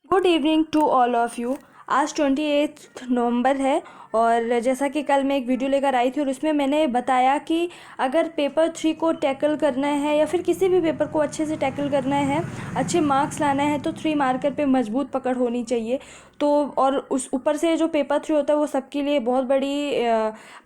Good evening to all of you. आज 28 नवंबर है और जैसा कि कल मैं एक वीडियो लेकर आई थी और उसमें मैंने बताया कि अगर पेपर 3 को टैकल करना है या फिर किसी भी पेपर को अच्छे से टैकल करना है, अच्छे मार्क्स लाना है तो 3 मार्कर पे मजबूत पकड़ होनी चाहिए। तो और उस ऊपर से जो पेपर 3 होता है वो सबके लिए बहुत बड़ी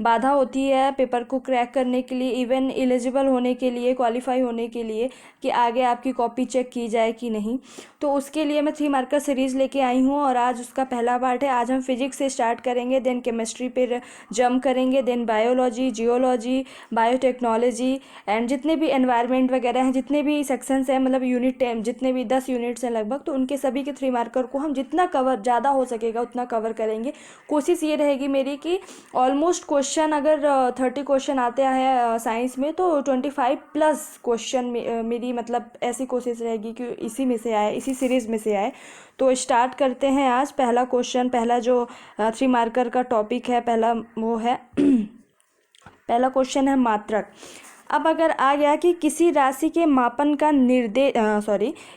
बाधा होती है पेपर को क्रैक करने के लिए, इवन एलिजिबल होने के लिए, क्वालिफाई होने के लिए कि आगे आपकी कॉपी चेक की जाए कि नहीं। तो उसके लिए मैं 3 मार्कर सीरीज़ लेके आई हूँ और आज उसका पहला पार्ट है। आज हम फिजिक्स से स्टार्ट करेंगे, देन केमिस्ट्री पे जंप करेंगे, then biology, geology, biotechnology and जितने भी एनवायरनमेंट वगैरह हैं, जितने भी सेक्शंस हैं, मतलब यूनिट टाइम जितने भी 10 यूनिट्स हैं लगभग, तो उनके सभी के 3 मार्कर को हम जितना कवर ज़्यादा हो सकेगा उतना कवर करेंगे। कोशिश ये रहेगी मेरी कि ऑलमोस्ट क्वेश्चन अगर 30 क्वेश्चन आते हैं साइंस में तो 25 प्लस क्वेश्चन मेरी मतलब ऐसी कोशिश रहेगी कि इसी में से आए, इसी सीरीज़ में से आए। तो स्टार्ट करते हैं। आज पहला क्वेश्चन, पहला जो 3 मार्कर का टॉपिक है, पहला वो है पहला क्वेश्चन है मात्रक। अब अगर आ गया कि किसी राशि के मापन का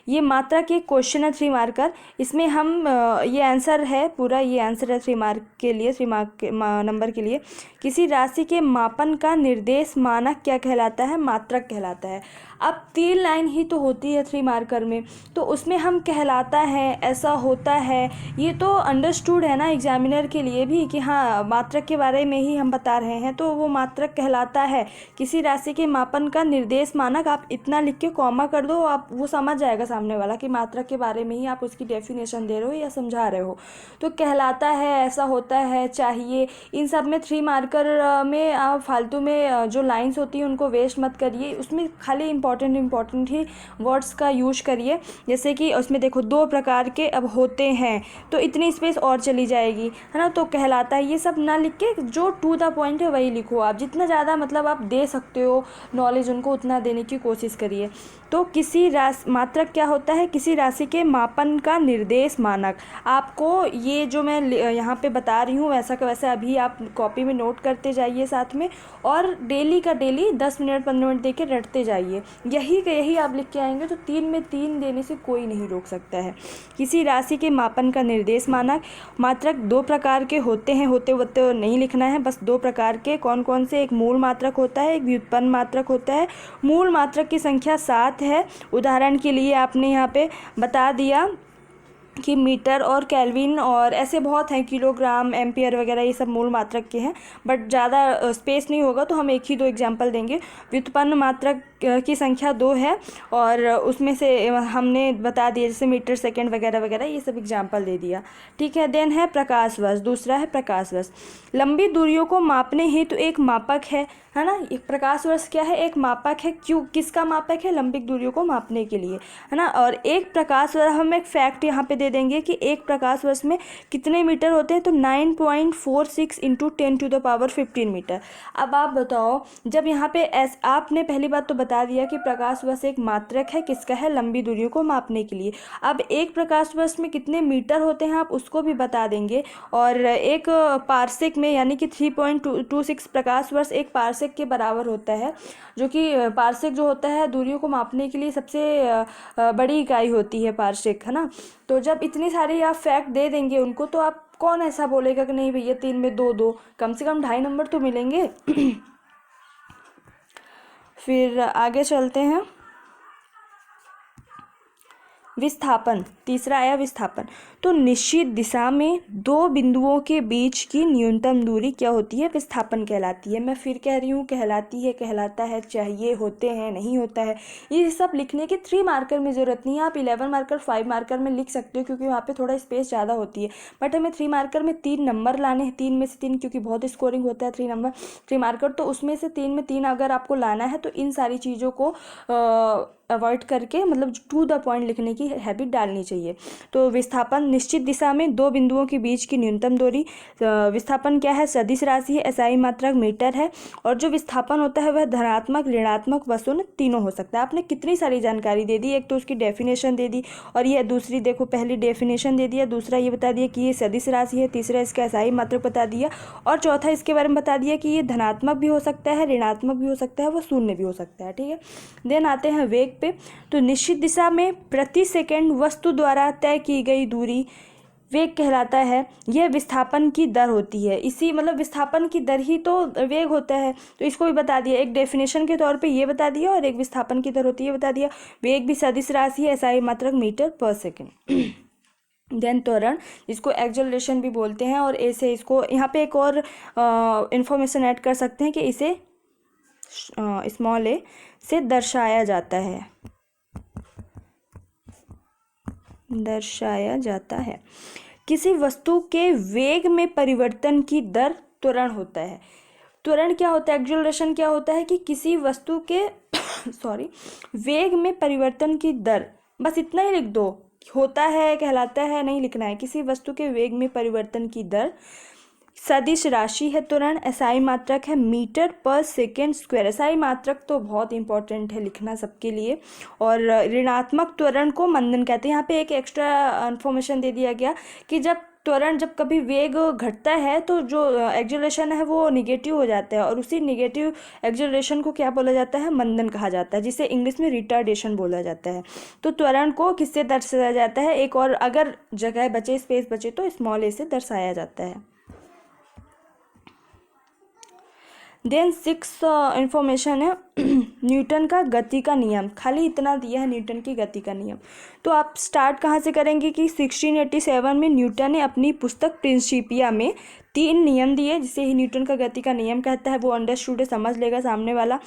ये मात्रा के क्वेश्चन है 3 मार्कर। इसमें हम ये आंसर है पूरा, ये आंसर है 3 मार्क के लिए, 3 मार्क के नंबर के लिए। किसी राशि के मापन का निर्देश मानक क्या कहलाता है? मात्रक कहलाता है। अब 3 लाइन ही तो होती है 3 मार्कर में, तो उसमें हम कहलाता है, ऐसा होता है, ये तो अंडरस्टूड है ना एग्जामिनर के लिए भी कि हाँ मात्रक के बारे में ही हम बता रहे हैं, तो वो मात्रक कहलाता है। किसी राशि के मापन का निर्देश मानक, आप इतना लिख के कॉमा कर दो, आप वो समझ जाएगा सामने वाला कि मात्रक के बारे में ही आप उसकी डेफिनेशन दे रहे हो या समझा रहे हो। तो कहलाता है, ऐसा होता है, चाहिए, इन सब में 3 मार्कर में आप फालतू में जो लाइंस होती हैं उनको वेस्ट मत करिए, उसमें खाली इंपॉर्टेंट ही वर्ड्स का यूज करिए। जैसे कि उसमें देखो 2 प्रकार के अब होते हैं, तो इतनी स्पेस और चली जाएगी, है ना। तो कहलाता है ये सब ना लिख के जो टू द पॉइंट है वही लिखो। आप जितना ज़्यादा मतलब आप दे सकते हो नॉलेज उनको, उतना देने की कोशिश करिए। तो किसी राशि, मात्रक क्या होता है? किसी राशि के मापन का निर्देश मानक। आपको ये जो मैं यहाँ पे बता रही हूँ वैसा का वैसा अभी आप कॉपी में नोट करते जाइए साथ में, और डेली का डेली 10 मिनट 15 मिनट दे के रटते जाइए। यही आप लिख के आएंगे तो 3 में 3 देने से कोई नहीं रोक सकता है। किसी राशि के मापन का निर्देश मानक। मात्रक 2 प्रकार के होते हैं, होते नहीं लिखना है, बस 2 प्रकार के। कौन कौन से? एक मूल मात्रक होता है, एक व्युत्पन्न मात्रक होता है। मूल मात्रक की संख्या 7 है। उदाहरण के लिए आपने यहाँ पे बता दिया कि मीटर और केल्विन और ऐसे बहुत हैं, किलोग्राम, एम्पियर वगैरह, ये सब मूल मात्रक के हैं, बट ज़्यादा स्पेस नहीं होगा तो हम 1 ही 2 एग्जाम्पल देंगे। व्युत्पन्न मात्रक की संख्या 2 है और उसमें से हमने बता दिया जैसे मीटर, सेकंड वगैरह वगैरह, ये सब एग्जाम्पल दे दिया, ठीक है। देन है प्रकाश वर्ष, दूसरा है प्रकाश वर्ष। लंबी दूरियों को मापने हेतु एक मापक है ना। एक प्रकाश वर्ष क्या है? एक मापक है। क्यों, किसका मापक है? लंबी दूरियों को मापने के लिए, है ना। और एक प्रकाश वर्ष, हम एक फैक्ट यहाँ पे दे देंगे कि एक प्रकाश वर्ष में कितने मीटर होते हैं, तो 9.46 इंटू 10⁻15 मीटर। अब आप बताओ, जब यहाँ पे आपने पहली बात तो बता दिया कि प्रकाश वर्ष एक मात्रक है, किसका है? लंबी दूरियों को मापने के लिए। अब एक प्रकाश वर्ष में कितने मीटर होते हैं आप उसको भी बता देंगे। और एक पारसेक में यानी कि 3.26 प्रकाश वर्ष एक पारसेक के बराबर होता है, जो कि पारसेक जो होता है दूरियों को मापने के लिए सबसे बड़ी इकाई होती है पारसेक, है ना। तो जब इतनी सारी आप फैक्ट दे देंगे उनको तो आप कौन ऐसा बोलेगा कि नहीं भैया 3 में 2 2, कम से कम 2.5 नंबर तो मिलेंगे। फिर आगे चलते हैं। विस्थापन, तीसरा आया विस्थापन। तो निश्चित दिशा में 2 बिंदुओं के बीच की न्यूनतम दूरी क्या होती है? विस्थापन कहलाती है। मैं फिर कह रही हूँ, कहलाती है, कहलाता है, चाहिए, होते हैं, नहीं होता है, ये सब लिखने के 3 मार्कर में ज़रूरत नहीं है। आप 11 मार्कर 5 मार्कर में लिख सकते हो क्योंकि वहाँ पे थोड़ा स्पेस ज़्यादा होती है, बट हमें 3 मार्कर में 3 नंबर लाने हैं, 3 में से 3, क्योंकि बहुत स्कोरिंग होता है 3 मार्कर, तो उसमें से 3 में 3 अगर आपको लाना है तो इन सारी चीज़ों को अवॉइड करके मतलब टू द पॉइंट लिखने की हैबिट डालनी चाहिए। तो विस्थापन, निश्चित दिशा में 2 बिंदुओं के बीच की न्यूनतम दूरी। विस्थापन क्या है? सदिश राशि है, एसआई मात्रक मीटर है, और जो विस्थापन होता है वह धनात्मक, ऋणात्मक, वसून तीनों हो सकता है। आपने कितनी सारी जानकारी दे दी, एक तो उसकी डेफिनेशन दे दी, और ये दूसरी देखो, पहली डेफिनेशन दे दिया, दूसरा ये बता दिया कि ये सदिश राशि है, तीसरा इसका एसआई मात्रक बता दिया, और चौथा इसके बारे में बता दिया कि ये धनात्मक भी हो सकता है, ऋणात्मक भी हो सकता है, वो शून्य भी हो सकता है, ठीक है। देन आते हैं वेग पे, तो निश्चित दिशा में प्रति सेकंड वस्तु द्वारा तय की गई दूरी वेग कहलाता है। यह विस्थापन की दर होती है। इसी मतलब विस्थापन की दर ही तो वेग होता है, तो इसको भी बता दिया, एक डेफिनेशन के तौर पे ये बता दिया और एक विस्थापन की दर होती है बता दिया। वेग भी सदिश राशि है, SI मात्रक मीटर पर सेकेंड। देन त्वरण, जिसको एक्सेलरेशन भी बोलते हैं, और ऐसे इसको यहाँ पे एक और इंफॉर्मेशन ऐड कर सकते हैं कि इसे स्मॉल a से दर्शाया जाता है। किसी वस्तु के वेग में परिवर्तन की दर त्वरण होता है। त्वरण क्या होता है, एक्सेलरेशन क्या होता है कि किसी वस्तु के वेग में परिवर्तन की दर, बस इतना ही लिख दो, होता है कहलाता है नहीं लिखना है। किसी वस्तु के वेग में परिवर्तन की दर सदिश राशि है त्वरण, SI मात्रक है मीटर पर सेकेंड स्क्वायर। SI मात्रक तो बहुत इंपॉर्टेंट है लिखना सबके लिए। और ऋणात्मक त्वरण को मंदन कहते हैं। यहाँ पे एक एक्स्ट्रा इन्फॉर्मेशन दे दिया गया कि जब कभी वेग घटता है तो जो एक्सेलरेशन है वो निगेटिव हो जाता है, और उसी निगेटिव एक्सेलरेशन को क्या बोला जाता है, मंदन कहा जाता है, जिसे इंग्लिश में रिटार्डेशन बोला जाता है। तो त्वरण को किससे दर्शाया जाता है, एक और अगर जगह बचे, स्पेस बचे, तो स्मॉल a से दर्शाया जाता है। देन 6 इंफॉर्मेशन है न्यूटन का गति का नियम। खाली इतना दिया है, न्यूटन की गति का नियम। तो आप स्टार्ट कहाँ से करेंगे कि 1687 में न्यूटन ने अपनी पुस्तक प्रिंसिपिया में 3 नियम दिए, जिसे ही न्यूटन का गति का नियम कहता है। वो अंडरस्टूड समझ लेगा सामने वाला।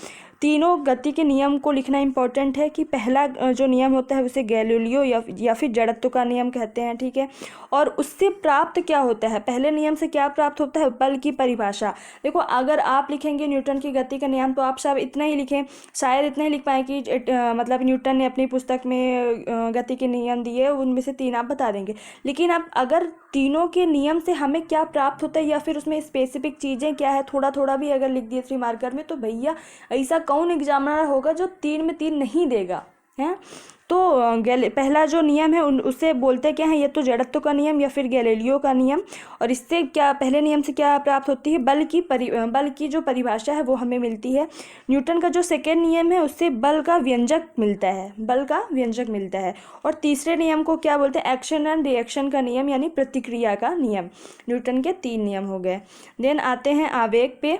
तीनों गति के नियम को लिखना इंपॉर्टेंट है कि पहला जो नियम होता है उसे गैलीलियो या फिर जड़त्व का नियम कहते हैं, ठीक है। और उससे प्राप्त क्या होता है, पहले नियम से क्या प्राप्त होता है, बल की परिभाषा। देखो अगर आप लिखेंगे न्यूटन की गति का नियम तो आप सब इतना ही लिखें, शायद इतना ही लिख पाएँ कि मतलब न्यूटन ने अपनी पुस्तक में गति के नियम दिए, उनमें से 3 आप बता देंगे। लेकिन आप अगर तीनों के नियम से हमें क्या प्राप्त होता है या फिर उसमें स्पेसिफिक चीज़ें क्या है, थोड़ा थोड़ा भी अगर लिख दिए 3 मार्कर में, तो भैया ऐसा कौन एग्जामिनर होगा जो 3 में 3 नहीं देगा, हैं। तो पहला जो नियम है उससे बोलते क्या है, ये तो जड़त्व का नियम या फिर गैलीलियो का नियम। और इससे क्या, पहले नियम से क्या प्राप्त होती है, बल की जो परिभाषा है वो हमें मिलती है। न्यूटन का जो सेकेंड नियम है उससे बल का व्यंजक मिलता है। और तीसरे नियम को क्या बोलते हैं, एक्शन एंड रिएक्शन का नियम, यानी प्रतिक्रिया का नियम। न्यूटन के 3 नियम हो गए। देन आते हैं आवेग पे।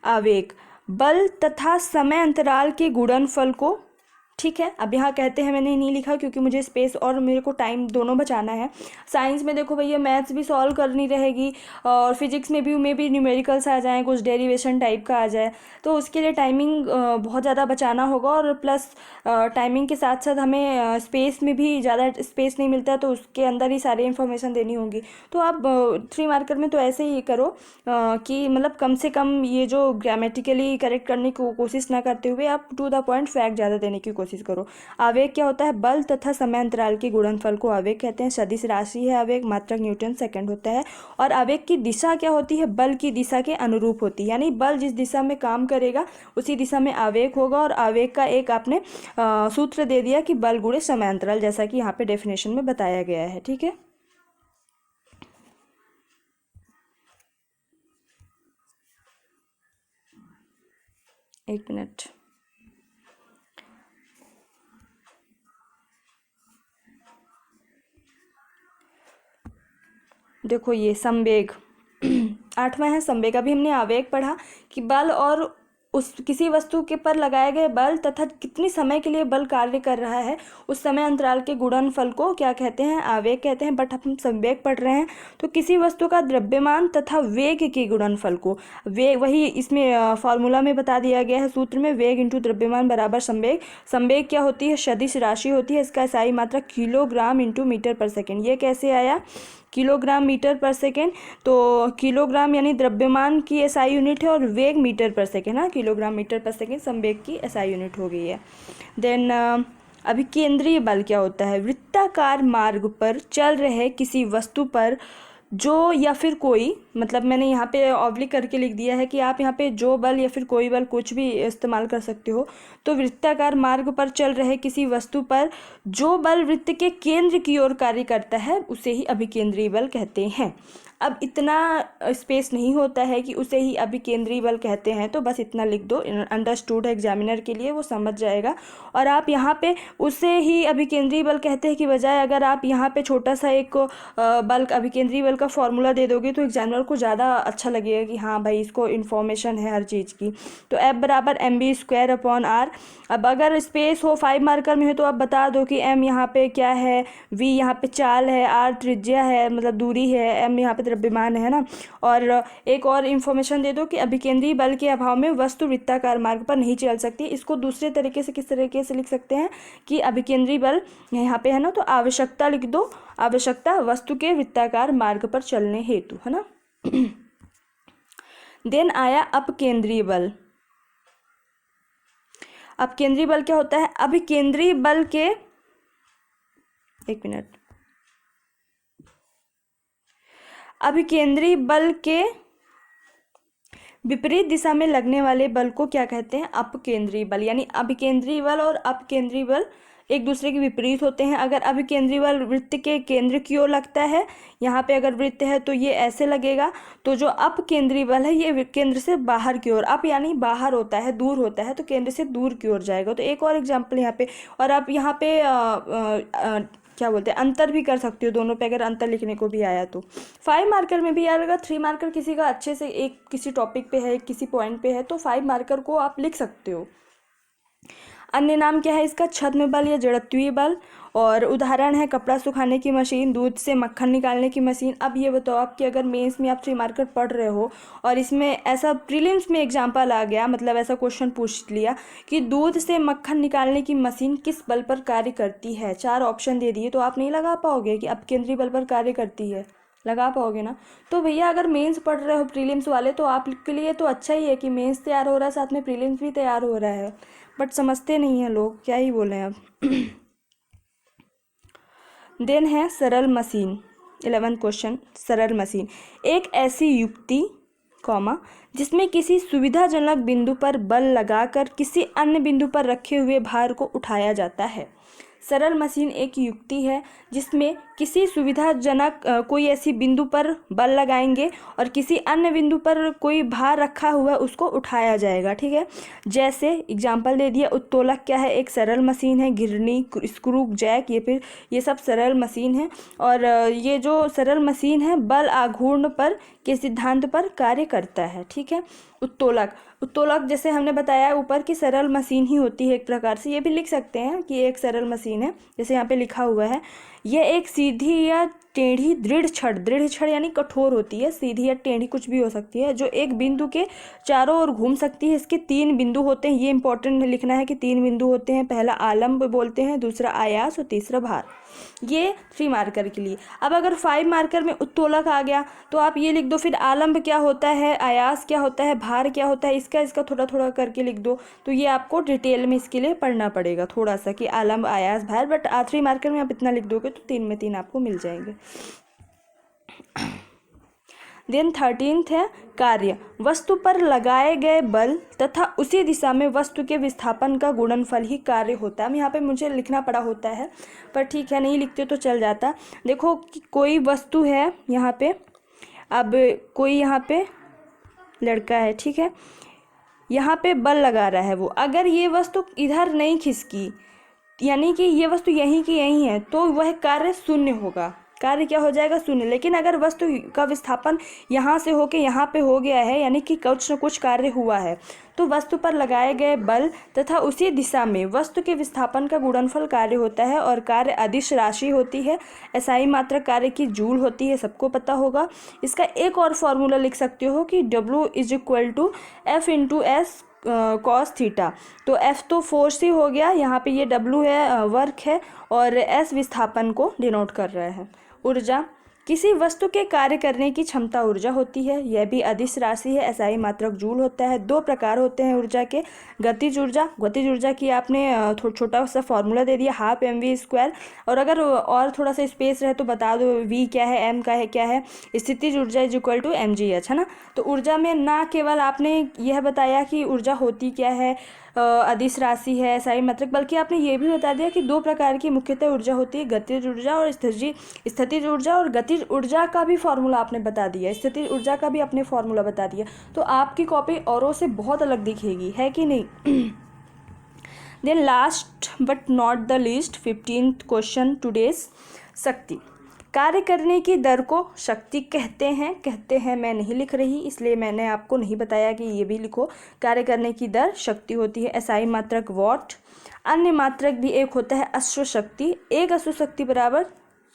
आवेग बल तथा समय अंतराल के गुणनफल को, ठीक है। अब यहाँ कहते हैं, मैंने नहीं लिखा क्योंकि मुझे स्पेस और मेरे को टाइम दोनों बचाना है। साइंस में देखो भैया मैथ्स भी सॉल्व करनी रहेगी, और फिजिक्स में भी न्यूमेरिकल्स आ जाएँ, कुछ डेरिवेशन टाइप का आ जाए, तो उसके लिए टाइमिंग बहुत ज़्यादा बचाना होगा। और प्लस टाइमिंग के साथ साथ हमें स्पेस में भी ज़्यादा स्पेस नहीं मिलता है, तो उसके अंदर ही सारी इन्फॉर्मेशन देनी होगी। तो आप 3 मार्कर में तो ऐसे ही करो कि मतलब कम से कम ये जो ग्रामेटिकली करेक्ट करने की कोशिश ना करते हुए आप टू द पॉइंट फैक्ट ज़्यादा देने की कोशिश करो। आवेग क्या होता है, बल तथा समय अंतराल के गुणनफल को आवेग कहते हैं। सदिश राशि है आवेग, मात्रक न्यूटन सेकंड होता है। और आवेग की दिशा क्या होती है, बल की दिशा के अनुरूप होती है, यानी बल जिस दिशा में काम करेगा उसी दिशा में आवेग होगा। और आवेग का एक आपने सूत्र दे दिया कि बल गुणे समय अंतराल, जैसा कि यहाँ पे डेफिनेशन में बताया गया है, ठीक है। एक मिनट, देखो ये संवेग 8वां है संवेग। अभी हमने आवेग पढ़ा कि बल और उस किसी वस्तु के पर लगाए गए बल तथा कितने समय के लिए बल कार्य कर रहा है, उस समय अंतराल के गुणनफल को क्या कहते हैं, आवेग कहते हैं। बट हम संवेग पढ़ रहे हैं, तो किसी वस्तु का द्रव्यमान तथा वेग के गुणनफल को, वेग वही इसमें फॉर्मूला में बता दिया गया है सूत्र में, वेग इंटू द्रव्यमान बराबर संवेग। संवेग क्या होती है, सदिश राशि होती है। इसका SI मात्रक किलोग्राम इंटू मीटर पर सेकेंड। ये कैसे आया, किलोग्राम मीटर पर सेकेंड, तो किलोग्राम यानी द्रव्यमान की SI यूनिट है, और वेग मीटर पर सेकेंड, हाँ, किलोग्राम मीटर पर सेकेंड संवेग की SI यूनिट हो गई है। देन अभी केंद्रीय बल क्या होता है, वृत्ताकार मार्ग पर चल रहे किसी वस्तु पर जो या फिर कोई, मतलब मैंने यहाँ पे ऑब्लिक करके लिख दिया है कि आप यहाँ पे जो बल या फिर कोई बल कुछ भी इस्तेमाल कर सकते हो। तो वृत्ताकार मार्ग पर चल रहे किसी वस्तु पर जो बल वृत्त के केंद्र की ओर कार्य करता है उसे ही अभिकेंद्रीय बल कहते हैं। अब इतना स्पेस नहीं होता है कि उसे ही अभिकेंद्री बल कहते हैं, तो बस इतना लिख दो, अंडरस्टूड है एग्जामिनर के लिए, वो समझ जाएगा। और आप यहाँ पे उसे ही अभिकेंद्री बल कहते हैं कि बजाय अगर आप यहाँ पे छोटा सा एक बल अभिकेंद्री बल का फॉर्मूला दे दोगे तो एग्जामिनर को ज़्यादा अच्छा लगेगा कि हाँ भाई इसको इन्फॉर्मेशन है हर चीज़ की। तो F बराबर mv²/r। अब अगर स्पेस हो 5 मार्कर में है तो आप बता दो कि m यहाँ पे क्या है, v यहाँ पे चाल है, r त्रिज्या है मतलब दूरी है, m यहाँ पे द्रव्यमान है ना। और एक और इन्फॉर्मेशन दे दो कि अभिकेंद्री बल के अभाव में वस्तु वृत्ताकार मार्ग पर नहीं चल सकती। इसको दूसरे तरीके से किस तरीके से लिख सकते हैं कि अभिकेंद्री बल यहाँ पे है ना, तो आवश्यकता लिख दो, आवश्यकता वस्तु के वृत्ताकार मार्ग पर चलने हेतु, है ना। देन आया अपकेंद्रीय बल। अपकेंद्रीय बल क्या होता है? अभिकेंद्रीय बल के, एक मिनट, अभिकेंद्रीय बल के विपरीत दिशा में लगने वाले बल को क्या कहते हैं? अपकेंद्रीय बल। यानी अभिकेंद्रीय बल और अपकेंद्रीय बल एक दूसरे के विपरीत होते हैं। अगर अभिकेंद्रीय बल वृत्त के केंद्र की ओर लगता है, यहाँ पे अगर वृत्त है तो ये ऐसे लगेगा, तो जो अपकेंद्रीय बल है ये केंद्र से बाहर की ओर, अप यानी बाहर होता है, दूर होता है, तो केंद्र से दूर की ओर जाएगा। तो एक और एग्जाम्पल यहाँ पे, और आप यहाँ पे क्या बोलते हैं, अंतर भी कर सकते हो दोनों पे, अगर अंतर लिखने को भी आया तो। 5 मार्कर में भी यार, अगर 3 मार्कर किसी का अच्छे से एक किसी टॉपिक पे है, किसी पॉइंट पे है, तो 5 मार्कर को आप लिख सकते हो। अन्य नाम क्या है इसका? छद्म बल या जड़त्वीय बल। और उदाहरण है कपड़ा सुखाने की मशीन, दूध से मक्खन निकालने की मशीन। अब ये बताओ आपकी अगर मेंस में आप 3 मार्कर पढ़ रहे हो और इसमें ऐसा प्रीलिम्स में एग्जाम्पल आ गया, मतलब ऐसा क्वेश्चन पूछ लिया कि दूध से मक्खन निकालने की मशीन किस बल पर कार्य करती है, 4 ऑप्शन दे दिए, तो आप नहीं लगा पाओगे कि अपकेंद्रीय बल पर कार्य करती है? लगा पाओगे ना। तो भैया अगर मेंस पढ़ रहे हो प्रीलिम्स वाले, तो आपके लिए तो अच्छा ही है कि मेंस तैयार हो रहा है, साथ में प्रीलिम्स भी तैयार हो रहा है, बट समझते नहीं हैं लोग, क्या ही बोलें अब। देन है सरल मशीन। 11th क्वेश्चन, सरल मशीन। एक ऐसी युक्ति कॉमा जिसमें किसी सुविधाजनक बिंदु पर बल लगाकर किसी अन्य बिंदु पर रखे हुए भार को उठाया जाता है। सरल मशीन एक युक्ति है जिसमें किसी सुविधाजनक कोई ऐसी बिंदु पर बल लगाएंगे और किसी अन्य बिंदु पर कोई भार रखा हुआ उसको उठाया जाएगा, ठीक है। जैसे एग्जांपल दे दिया, उत्तोलक क्या है? एक सरल मशीन है, घिरनी, स्क्रू, जैक, ये सब सरल मशीन है। और ये जो सरल मशीन है बल आघूर्ण पर के सिद्धांत पर कार्य करता है, ठीक है। उत्तोलक जैसे हमने बताया ऊपर की सरल मशीन ही होती है एक प्रकार से, ये भी लिख सकते हैं कि एक सरल मशीन है, जैसे यहाँ पे लिखा हुआ है। यह एक सीधी या टेढ़ी दृढ़ छड़ यानी कठोर होती है, सीधी या टेढ़ी कुछ भी हो सकती है, जो एक बिंदु के चारों ओर घूम सकती है। इसके 3 बिंदु होते हैं, ये इंपॉर्टेंट लिखना है कि 3 बिंदु होते हैं। पहला आलंब बोलते हैं, दूसरा आयास और तीसरा भार। ये 3 मार्कर के लिए। अब अगर 5 मार्कर में उत्तोलक आ गया तो आप ये लिख दो, फिर आलंब क्या होता है, आयास क्या होता है, भार क्या होता है, इसका थोड़ा थोड़ा करके लिख दो। तो ये आपको डिटेल में इसके लिए पढ़ना पड़ेगा थोड़ा सा कि आलंब, आयास, भार, बट 3 मार्कर में आप इतना लिख दोगे तो 3 में 3 आपको मिल जाएंगे। देन 13th है कार्य। वस्तु पर लगाए गए बल तथा उसी दिशा में वस्तु के विस्थापन का गुणनफल ही कार्य होता है। अब यहाँ पे मुझे लिखना पड़ा होता है, पर ठीक है नहीं लिखते तो चल जाता। देखो कि कोई वस्तु है यहाँ पे, अब कोई यहाँ पे लड़का है, ठीक है, यहाँ पे बल लगा रहा है वो। अगर ये वस्तु इधर नहीं खिसकी, यानी कि ये वस्तु यहीं की यहीं है, तो वह कार्य शून्य होगा। कार्य क्या हो जाएगा? शून्य। लेकिन अगर वस्तु का विस्थापन यहाँ से होके यहाँ पे हो गया है, यानी कि कुछ न कुछ कार्य हुआ है, तो वस्तु पर लगाए गए बल तथा उसी दिशा में वस्तु के विस्थापन का गुणनफल कार्य होता है। और कार्य अदिश राशि होती है, एसआई मात्रक कार्य की जूल होती है, सबको पता होगा। इसका एक और फॉर्मूला लिख सकते हो कि W = F × S cos theta. तो F तो फोर्स ही हो गया, यहाँ पे ये W है वर्क है, और S विस्थापन को डिनोट कर रहा है। ऊर्जा, किसी वस्तु के कार्य करने की क्षमता ऊर्जा होती है, यह भी अदिश राशि है, एसआई मात्रक जूल होता है। 2 प्रकार होते हैं ऊर्जा के, गतिज ऊर्जा की आपने छोटा सा फॉर्मूला दे दिया, 12 mv²। और अगर और थोड़ा सा स्पेस रहे तो बता दो v क्या है, m का है क्या है। स्थितिज ऊर्जा = mgh, है ना। तो ऊर्जा में ना केवल आपने यह बताया कि ऊर्जा होती क्या है, अदिश राशि है, एसआई मात्रक, बल्कि आपने ये भी बता दिया कि 2 प्रकार की मुख्यतः ऊर्जा होती है, गतिज ऊर्जा और स्थितिज ऊर्जा। और गतिज स्थितिज ऊर्जा का भी फार्मूला आपने बता दिया, स्थितिज ऊर्जा का भी आपने फार्मूला बता दिया, तो आपकी कॉपी औरों से बहुत अलग दिखेगी, है कि नहीं। Then last but not the least 15th question today's, शक्ति। कार्य करने की दर को शक्ति कहते हैं, मैं नहीं लिख रही इसलिए मैंने आपको नहीं बताया कि ये भी लिखो। कार्य करने की दर शक्ति होती है एसआई मात्रक वॉट। अन्य मात्रक भी एक होता है अश्वशक्ति। एक अश्वशक्ति बराबर,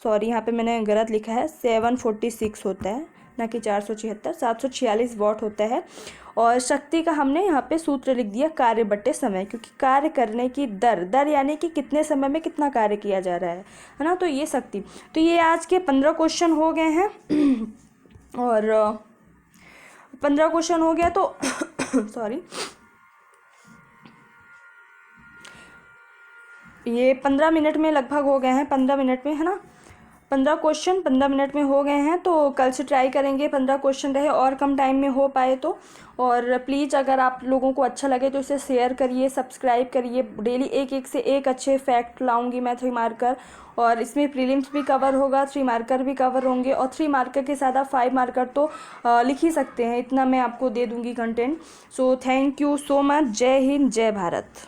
सॉरी यहाँ पे मैंने गलत लिखा है, 746 होता है, ना कि 476, 746 वॉट होता है। और शक्ति का हमने यहाँ पे सूत्र लिख दिया कार्य बटे समय, क्योंकि कार्य करने की दर यानी कि कितने समय में कितना कार्य किया जा रहा है ना, तो ये शक्ति। तो ये आज के 15 क्वेश्चन हो गए हैं और 15 क्वेश्चन हो गया तो सॉरी, ये 15 मिनट में लगभग हो गए हैं, 15 मिनट में, है ना, 15 क्वेश्चन 15 मिनट में हो गए हैं। तो कल से ट्राई करेंगे 15 क्वेश्चन रहे और कम टाइम में हो पाए तो। और प्लीज़ अगर आप लोगों को अच्छा लगे तो इसे शेयर करिए, सब्सक्राइब करिए। डेली एक से एक अच्छे फैक्ट लाऊंगी मैं 3 मार्कर, और इसमें प्रीलिम्स भी कवर होगा, 3 मार्कर भी कवर होंगे, और 3 मार्कर के साथ आप 5 मार्कर तो लिख ही सकते हैं, इतना मैं आपको दे दूँगी content. So thank you so much. जय हिंद, जय भारत।